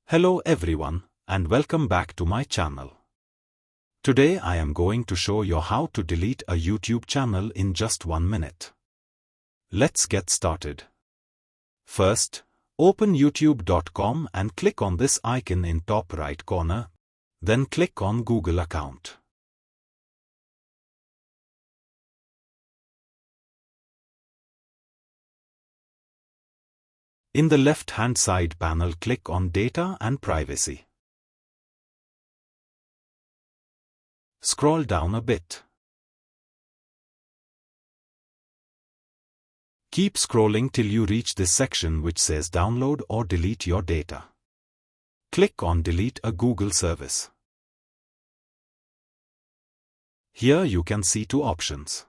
Hello everyone, and welcome back to my channel. Today I am going to show you how to delete a YouTube channel in just 1 minute. Let's get started. First, open youtube.com and click on this icon in top right corner. Then click on Google account. In the left-hand side panel, click on Data and Privacy. Scroll down a bit. Keep scrolling till you reach this section which says Download or Delete your data. Click on Delete a Google service. Here you can see two options.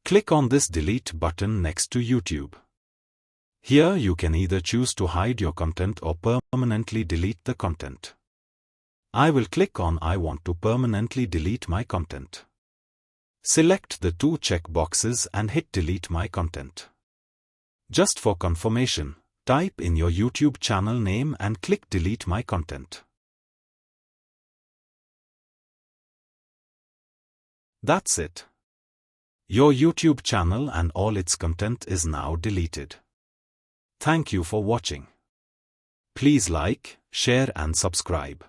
Click on this Delete button next to YouTube. Here you can either choose to hide your content or permanently delete the content. I will click on I want to permanently delete my content. Select the two check boxes and hit Delete my content. Just for confirmation, type in your YouTube channel name and click Delete my content. That's it. Your YouTube channel and all its content is now deleted. Thank you for watching. Please like, share and subscribe.